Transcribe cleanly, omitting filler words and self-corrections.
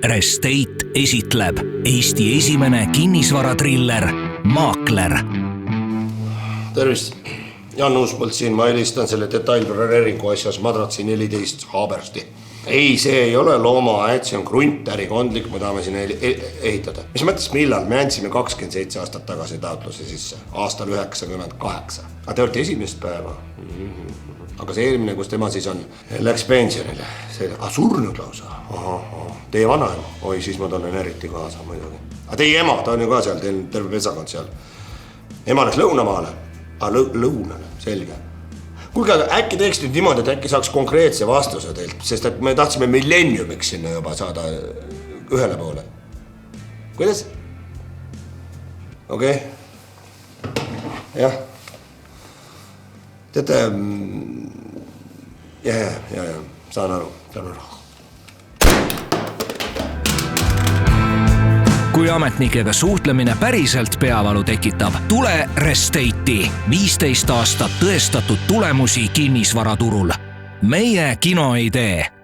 Restate esitleb Eesti esimene kinnisvaratriller Maakler. Tervist! Jan Uuspõld siin, ma helistan selle detailplaneeringu asjas Madratsi 14 Haabersti. Ei, see ei ole loomaaed, see on kruntäri kondlik, me tahame sinna ehitada. Mis mõttes millal? Me andsime 27 aastat tagasi taotluse sisse, aastal 98. Aga te olete esimest päeva. Aga see eelmine, kus tema siis on, läks pensionile. Surnud lausa. Teie vanaema? Oi, siis ma tunnen eriti kaasa muidugi. Aga teie ema, ta on ju ka seal, teil terve pesakond seal. Ema läks lõunamaale. Lõunale, selge. Kuulge, aga äkki teeks nüüd niimoodi, et äkki saaks konkreetse vastuse teilt, sest et me tahtsime millenniumiks sinna juba saada ühele poole. Kuidas? Okei. Jah. Teate, ja, saan aru. Kui ametnikega suhtlemine päriselt peavalu tekitab, tule Restate'i 15 aastat tõestatud tulemusi kinnisvaraturul. Meie kinoidee.